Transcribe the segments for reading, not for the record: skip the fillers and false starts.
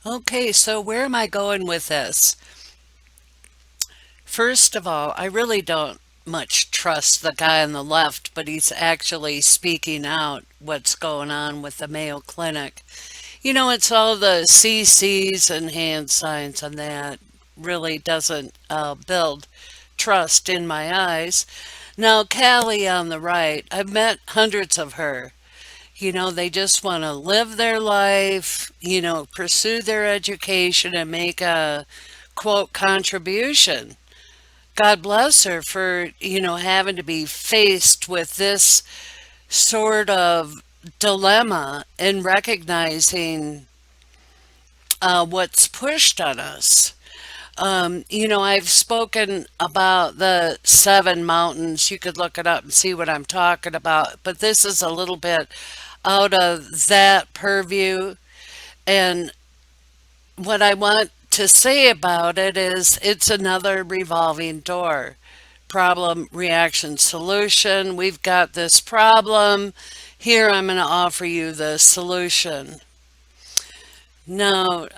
Okay, so where am I going with this? First of all, I really don't much trust the guy on the left, but he's actually speaking out what's going on with the Mayo Clinic. It's all the CCs and hand signs, and that really doesn't build trust in my eyes. Now, Callie on the right, I've met hundreds of her. They just want to live their life, pursue their education and make a quote contribution. God bless her for, having to be faced with this sort of dilemma and recognizing what's pushed on us. I've spoken about the seven mountains. You could look it up and see what I'm talking about, but this is a little bit out of that purview. And what I want to say about it is it's another revolving door. Problem, reaction, solution. We've got this problem. Here I'm going to offer you the solution. Now,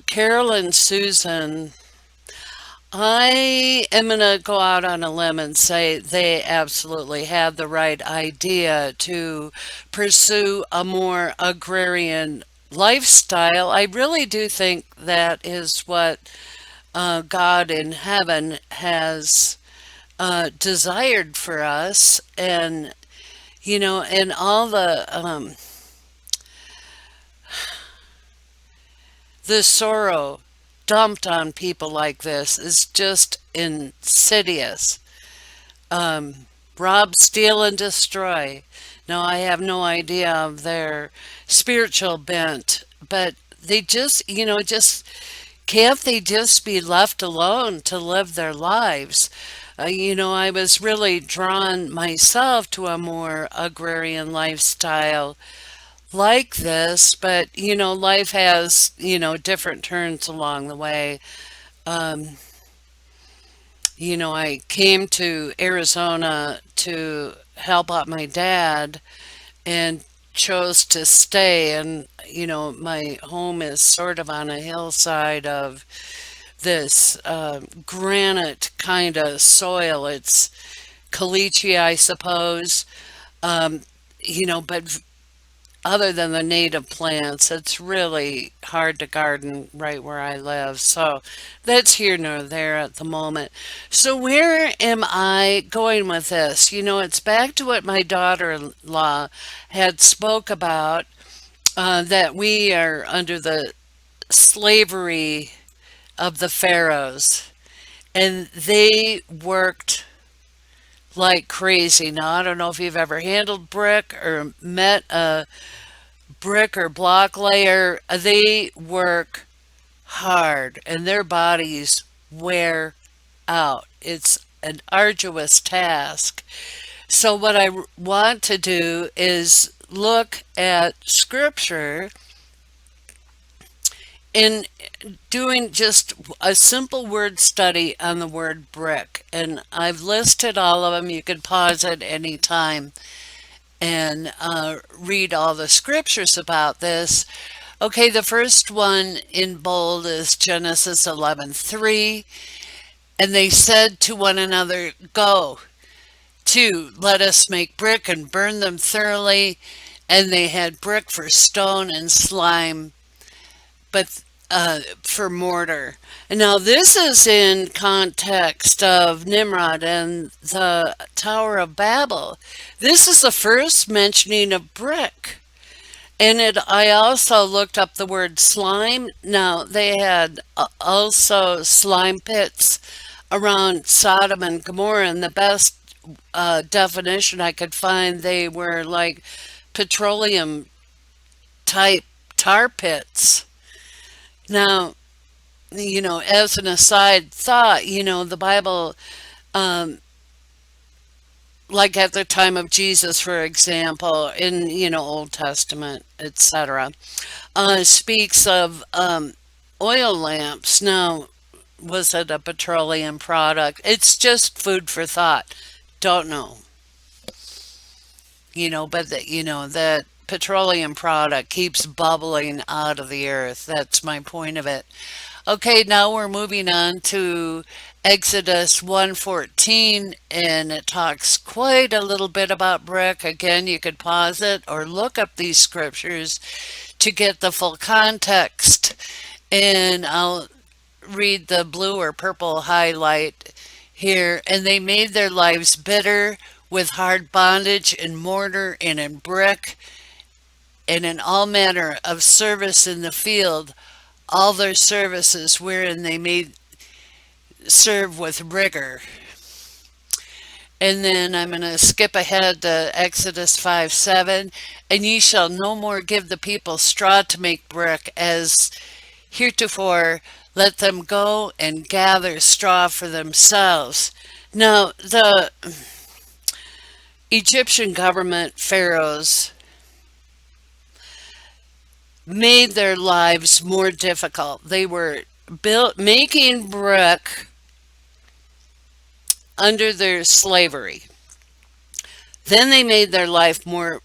Carol and Susan, I am going to go out on a limb and say they absolutely had the right idea to pursue a more agrarian lifestyle. I really do think that is what God in heaven has desired for us. And all the sorrow dumped on people like this is just insidious. Rob, steal, and destroy. Now, I have no idea of their spiritual bent, but they just, can't they just be left alone to live their lives? I was really drawn myself to a more agrarian lifestyle like this, but life has, different turns along the way. Um, I came to Arizona to help out my dad and chose to stay. And, my home is sort of on a hillside of this granite kind of soil. It's caliche, I suppose. Um, but other than the native plants, it's really hard to garden right where I live. So that's here nor there at the moment. So where am I going with this? It's back to what my daughter-in-law had spoke about, that we are under the slavery of the pharaohs, and they worked like crazy. Now, I don't know if you've ever handled brick or met a brick or block layer. They work hard and their bodies wear out. It's an arduous task. So, what I want to do is look at scripture in doing just a simple word study on the word brick. And I've listed all of them. You can pause at any time and read all the scriptures about this. Okay, the first one in bold is Genesis 11:3, and they said to one another, "Go to, let us make brick and burn them thoroughly." And they had brick for stone and slime, but for mortar. And now this is in context of Nimrod and the Tower of Babel. This is the first mentioning of brick. And I also looked up the word slime. Now they had also slime pits around Sodom and Gomorrah, and the best definition I could find, they were like petroleum type tar pits. Now, as an aside thought, the Bible, um, like at the time of Jesus, for example, in, Old Testament, etc., speaks of oil lamps. Now, was it a petroleum product? It's just food for thought. Don't know. But that petroleum product keeps bubbling out of the earth. That's my point of it. Okay, now we're moving on to Exodus 1:14, and it talks quite a little bit about brick. Again, you could pause it or look up these scriptures to get the full context. And I'll read the blue or purple highlight here. And they made their lives bitter with hard bondage in mortar and in brick and in all manner of service in the field, all their services wherein they may serve with rigor. And then I'm going to skip ahead to Exodus 5:7. And ye shall no more give the people straw to make brick as heretofore. Let them go and gather straw for themselves. Now, the Egyptian government pharaohs made their lives more difficult. They were making brick under their slavery. Then they made their life more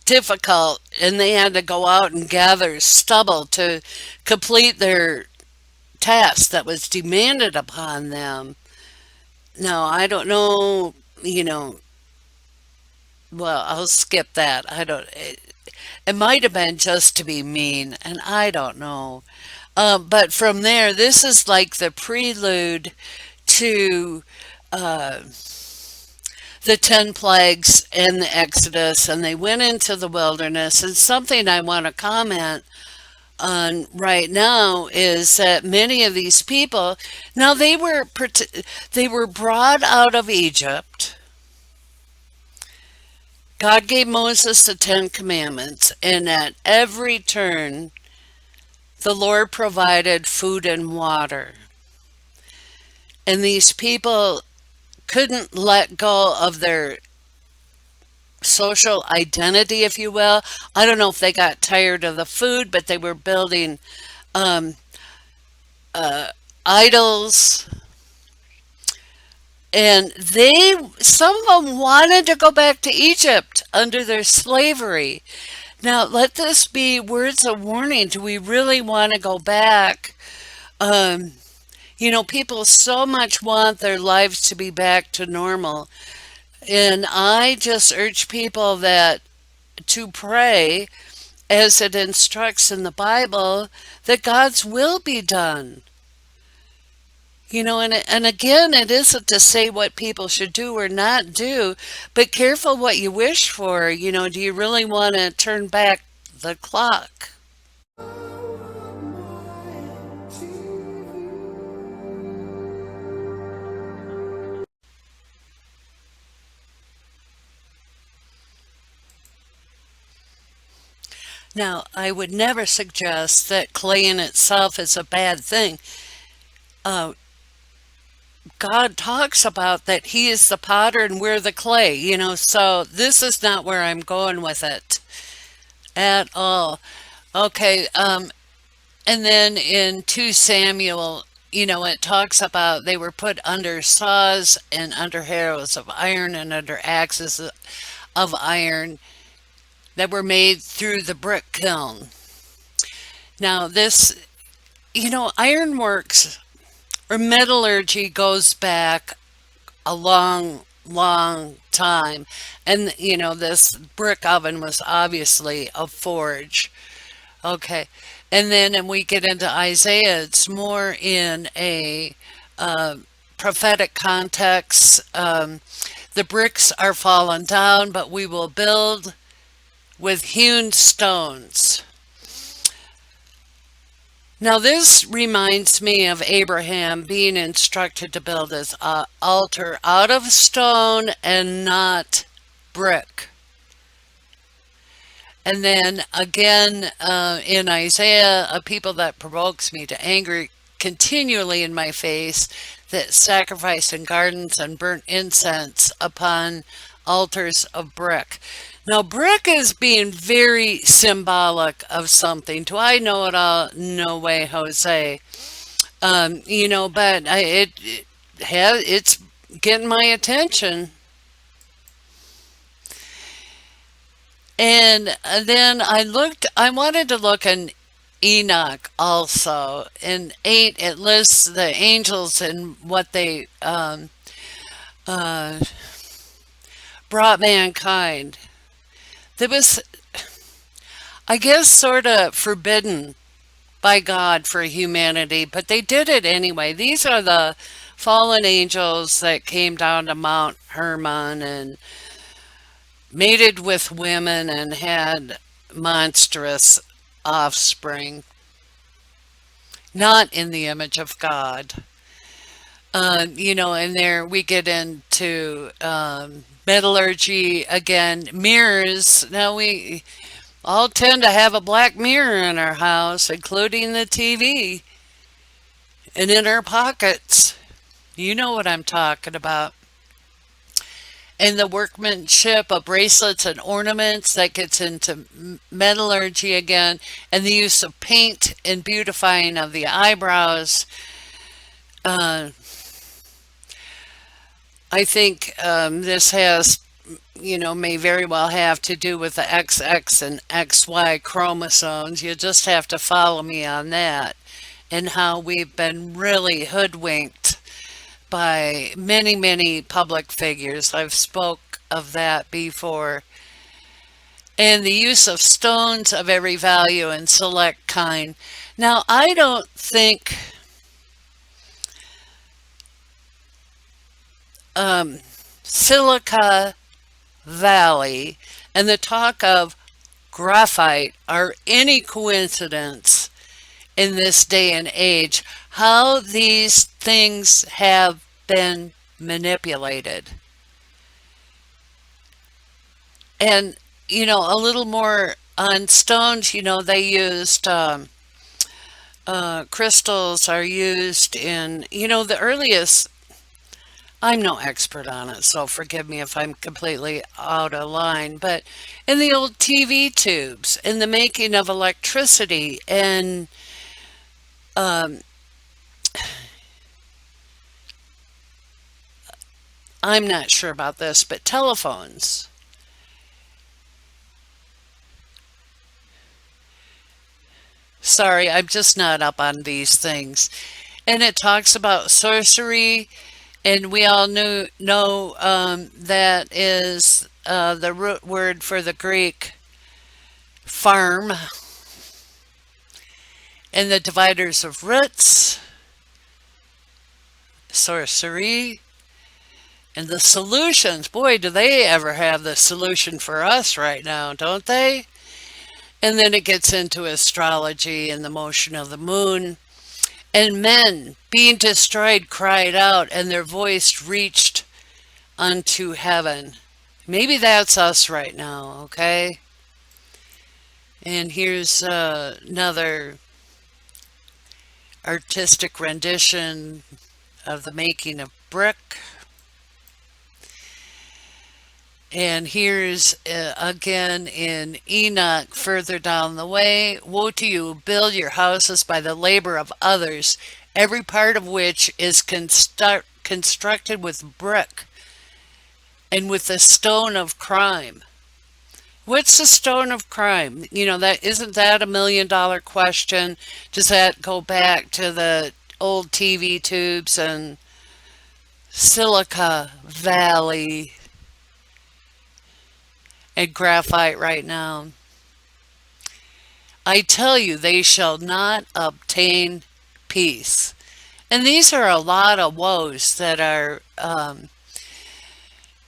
difficult and they had to go out and gather stubble to complete their task that was demanded upon them. Now, I don't know, well, I'll skip that. I don't, it might have been just to be mean, and I don't know. But from there, this is like the prelude to uh, the 10 plagues and the Exodus, and they went into the wilderness. And something I want to comment on right now is that many of these people, now they were brought out of Egypt. God gave Moses the 10 commandments, and at every turn, the Lord provided food and water. And these people couldn't let go of their social identity, if you will. I don't know if they got tired of the food, but they were building um, idols. And some of them wanted to go back to Egypt under their slavery. Now, let this be words of warning. Do we really want to go back? Um, People so much want their lives to be back to normal. And I just urge people that to pray as it instructs in the Bible that God's will be done. And again, it isn't to say what people should do or not do, but careful what you wish for. Do you really want to turn back the clock? Now, I would never suggest that clay in itself is a bad thing. Uh, God talks about that He is the potter and we're the clay, so this is not where I'm going with it at all. Okay, and then in 2 Samuel, it talks about they were put under saws and under harrows of iron and under axes of iron that were made through the brick kiln. Now, ironworks or metallurgy goes back a long, long time. And, this brick oven was obviously a forge. Okay. And then we get into Isaiah, it's more in a prophetic context. The bricks are fallen down, but we will build with hewn stones. Now, this reminds me of Abraham being instructed to build his altar out of stone and not brick. And then again in Isaiah, a people that provokes me to anger continually in my face, that sacrifice in gardens and burnt incense upon altars of brick. Now, brick is being very symbolic of something. Do I know it all? No way, Jose. But it's getting my attention. And then I wanted to look in Enoch also. In 8, it lists the angels and what they uh, brought mankind. That was, I guess, sort of forbidden by God for humanity, but they did it anyway. These are the fallen angels that came down to Mount Hermon and mated with women and had monstrous offspring, not in the image of God. And there we get into metallurgy again, mirrors. Now we all tend to have a black mirror in our house, including the TV, and in our pockets. You know what I'm talking about. And the workmanship of bracelets and ornaments that gets into metallurgy again, and the use of paint and beautifying of the eyebrows. Uh, I think this may very well have to do with the XX and XY chromosomes. You just have to follow me on that and how we've been really hoodwinked by many, many public figures. I've spoke of that before. And the use of stones of every value and select kind. Now, I don't think Silica Valley and the talk of graphite are any coincidence in this day and age. How these things have been manipulated. And, a little more on stones, they used crystals are used in, the earliest. I'm no expert on it, so forgive me if I'm completely out of line. But in the old TV tubes, in the making of electricity, and um, I'm not sure about this, but telephones. Sorry, I'm just not up on these things. And it talks about sorcery, and we all know that is the root word for the Greek farm, and the dividers of roots, sorcery, and the solutions. Boy, do they ever have the solution for us right now, don't they? And then it gets into astrology and the motion of the moon. And men, being destroyed, cried out, and their voice reached unto heaven. Maybe that's us right now, okay? And here's another artistic rendition of the making of brick. And here's again in Enoch further down the way. Woe to you who build your houses by the labor of others, every part of which is constructed with brick and with the stone of crime. What's the stone of crime? That isn't that $1 million question? Does that go back to the old TV tubes and Silica Valley and graphite right now? I tell you, they shall not obtain peace. And these are a lot of woes that are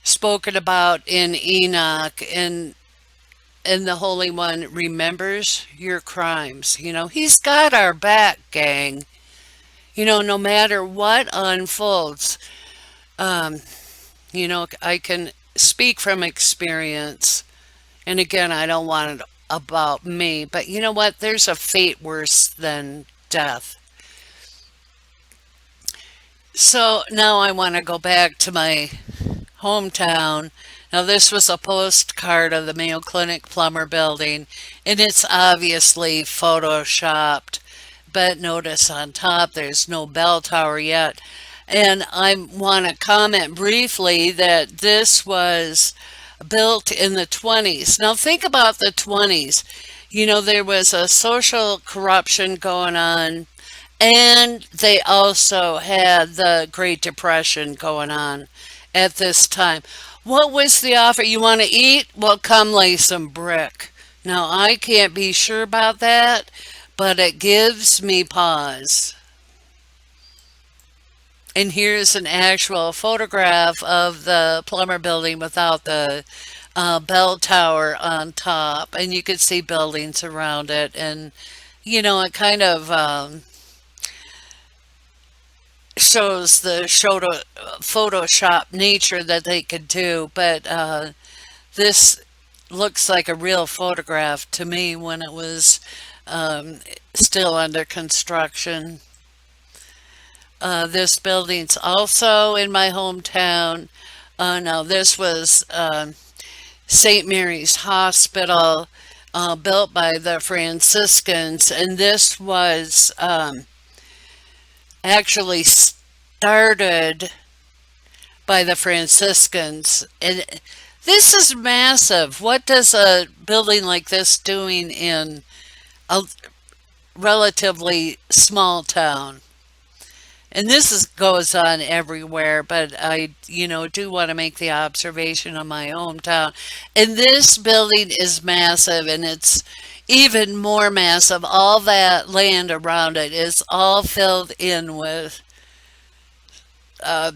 spoken about in Enoch, and the Holy One remembers your crimes. He's got our back, gang. No matter what unfolds. Um, I can speak from experience. And again, I don't want it about me, but you know what? There's a fate worse than death. So now I want to go back to my hometown. Now, this was a postcard of the Mayo Clinic Plumber building, and it's obviously photoshopped. But notice on top, there's no bell tower yet. And I want to comment briefly that this was built in the 20s. Now think about the 20s. There was a social corruption going on, and they also had the Great Depression going on at this time. What was the offer? You want to eat? Well, come lay some brick. Now, I can't be sure about that, but it gives me pause. And here's an actual photograph of the plumber building without the bell tower on top. And you could see buildings around it. And, it kind of shows the Photoshop nature that they could do. But this looks like a real photograph to me when it was um, still under construction. This building's also in my hometown. Now, this was St. Mary's Hospital, built by the Franciscans, and this was actually started by the Franciscans. And this is massive. What does a building like this doing in a relatively small town? And goes on everywhere, but I, do want to make the observation of my hometown. And this building is massive, and it's even more massive. All that land around it is all filled in with uh,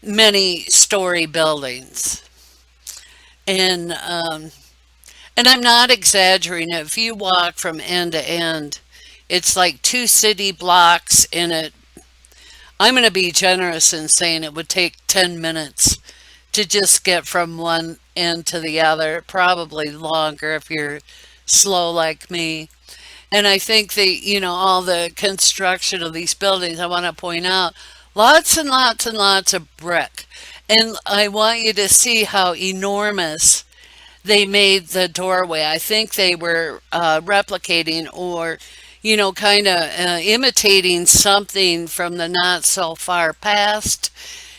many story buildings. And I'm not exaggerating. If you walk from end to end, it's like two city blocks in it. I'm going to be generous in saying it would take 10 minutes to just get from one end to the other, probably longer if you're slow like me. And I think all the construction of these buildings, I want to point out lots and lots and lots of brick. And I want you to see how enormous they made the doorway. I think they were replicating or, kind of imitating something from the not so far past.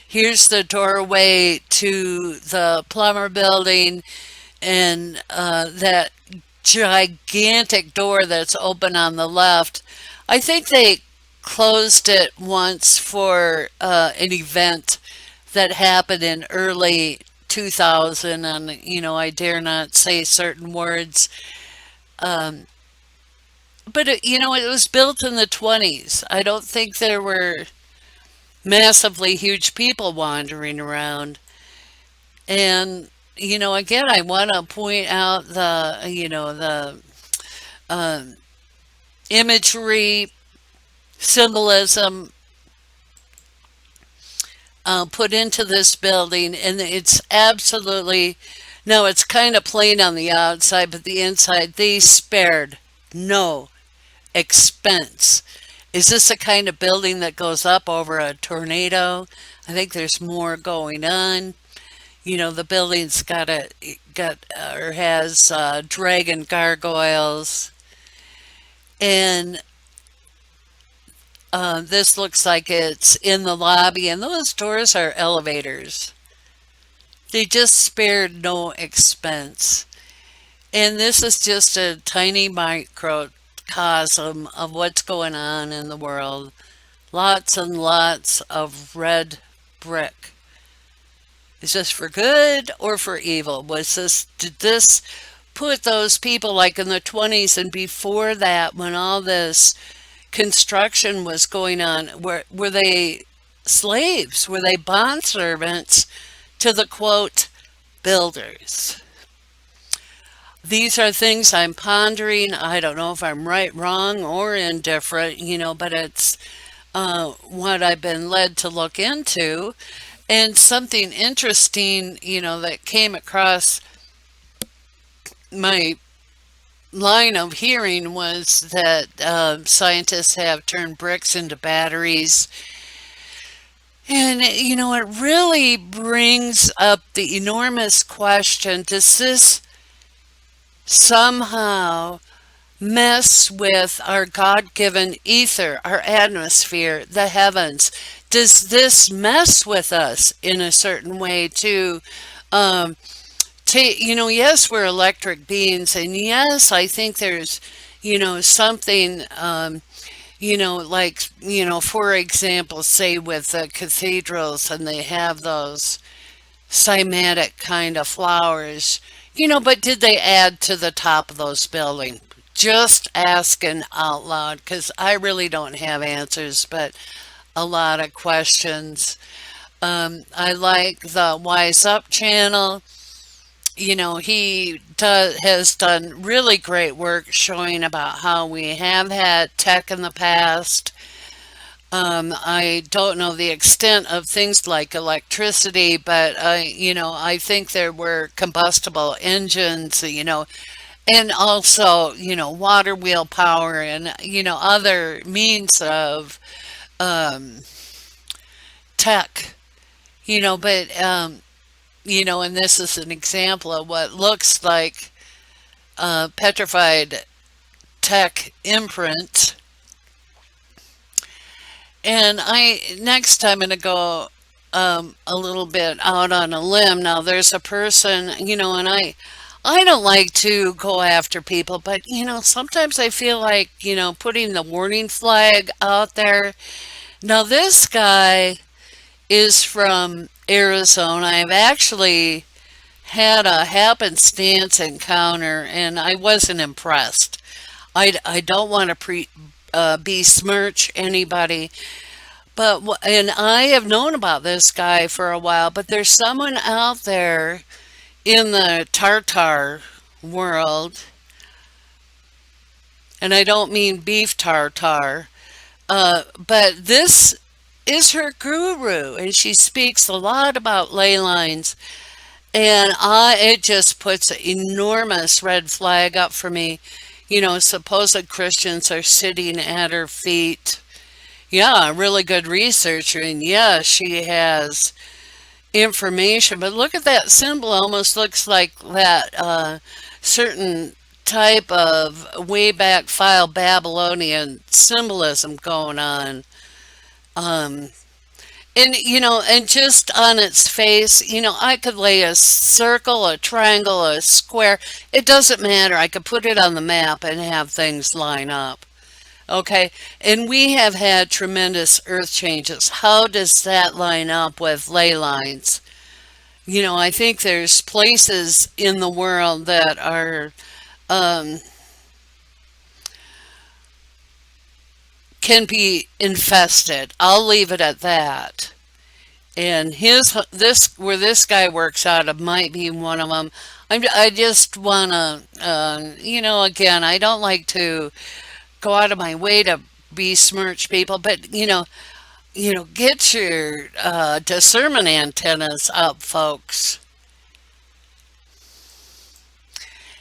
Here's the doorway to the plumber building, and that gigantic door that's open on the left. I think they closed it once for an event that happened in early 2000, and I dare not say certain words. Um, but it was built in the 20s. I don't think there were massively huge people wandering around. And again, I want to point out the um, imagery, symbolism put into this building, and it's absolutely, now it's kind of plain on the outside, but the inside, they spared no expense. Is this a kind of building that goes up over a tornado? I think there's more going on. The building's got or has dragon gargoyles, and this looks like it's in the lobby, and those doors are elevators. They just spared no expense. And this is just a tiny microcosm of what's going on in the world. Lots and lots of red brick. Is this for good or for evil? Did this put those people like in the 20s and before that when all this construction was going on, were they slaves? Were they bond servants to the quote builders? These are things I'm pondering. I don't know if I'm right, wrong, or indifferent, but it's what I've been led to look into. And something interesting, that came across my line of hearing was that scientists have turned bricks into batteries. And, it really brings up the enormous question, does this somehow mess with our God-given ether, our atmosphere, the heavens? Does this mess with us in a certain way to yes, we're electric beings, and yes, I think there's, something, like, for example, say with the cathedrals, and they have those cymatic kind of flowers, but did they add to the top of those buildings? Just asking out loud, because I really don't have answers, but a lot of questions. I like the Wise Up channel. Has done really great work showing about how we have had tech in the past. I don't know the extent of things like electricity, but I think there were combustible engines, and also, water wheel power and, other means of um, tech, and this is an example of what looks like petrified tech imprint. And next time I'm going to go a little bit out on a limb. Now there's a person, and I don't like to go after people, but sometimes I feel like, putting the warning flag out there. Now this guy is from Arizona. I've actually had a happenstance encounter, and I wasn't impressed. I don't want to besmirch anybody, but and I have known about this guy for a while. But there's someone out there in the tartar world, and I don't mean beef tartar, but this is her guru, and she speaks a lot about ley lines. And it just puts an enormous red flag up for me. Supposed Christians are sitting at her feet. Yeah, a really good researcher, and yeah, she has information. But look at that symbol; almost looks like that certain type of way back file Babylonian symbolism going on. Um, and just on its face, I could lay a circle, a triangle, a square. It doesn't matter. I could put it on the map and have things line up. Okay. And we have had tremendous earth changes. How does that line up with ley lines? I think there's places in the world that are, um, can be infested. I'll leave it at that. And where this guy works out of might be one of them. I just want to, again, I don't like to go out of my way to besmirch people, but get your discernment antennas up, folks.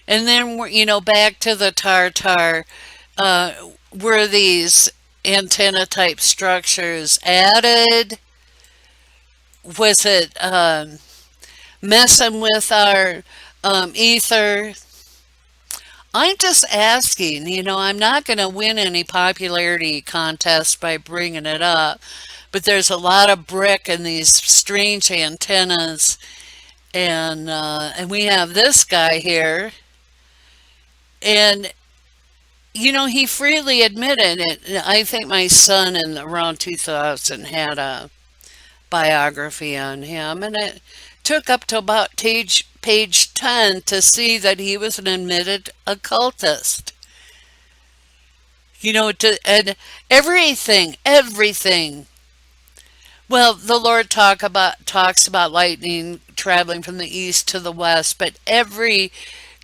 And then back to the tartar. Uh, were these antenna type structures added? Was it messing with our ether? I'm just asking, I'm not going to win any popularity contest by bringing it up, but there's a lot of brick in these strange antennas, and we have this guy here, and he freely admitted it. I think my son in around 2000 had a biography on him, and it took up to about page 10 to see that he was an admitted occultist. And everything. Well, the Lord talks about lightning traveling from the east to the west, but every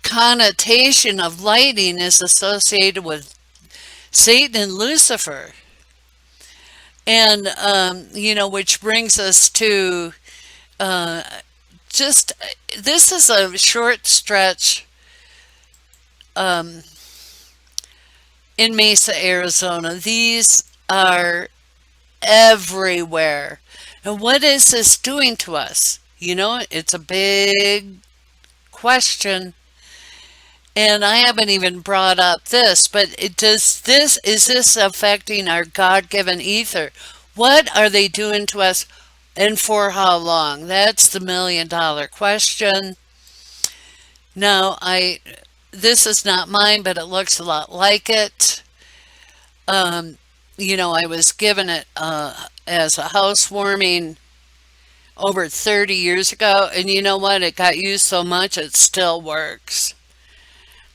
connotation of lightning is associated with Satan and Lucifer. And, which brings us to uh, just this is a short stretch um, in Mesa, Arizona. These are everywhere. And what is this doing to us? It's a big question. And I haven't even brought up this, but is this affecting our God-given ether? What are they doing to us and for how long? That's the million dollar question. Now, this is not mine, but it looks a lot like it. Um, I was given it as a housewarming over 30 years ago, and you know what? It got used so much it still works.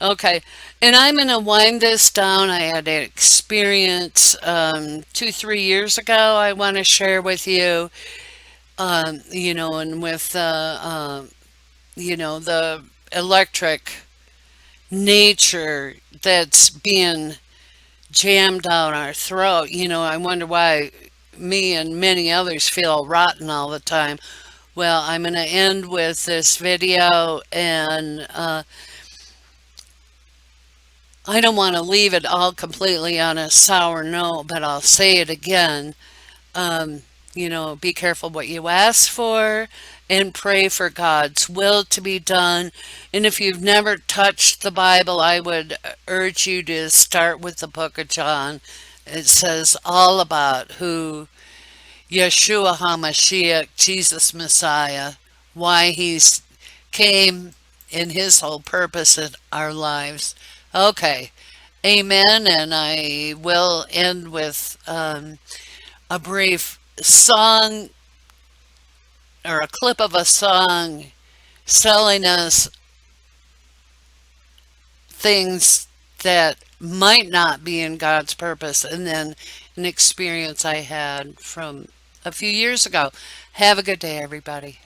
Okay, and I'm going to wind this down. I had an experience 2, 3 years ago I want to share with you, and with the electric nature that's being jammed down our throat. I wonder why me and many others feel rotten all the time. Well, I'm going to end with this video, and I don't want to leave it all completely on a sour note, but I'll say it again. Um, be careful what you ask for and pray for God's will to be done. And if you've never touched the Bible, I would urge you to start with the book of John. It says all about who Yeshua HaMashiach, Jesus Messiah, why he's came in his whole purpose in our lives. Okay, amen. And I will end with a brief song or a clip of a song telling us things that might not be in God's purpose, and then an experience I had from a few years ago. Have a good day, everybody.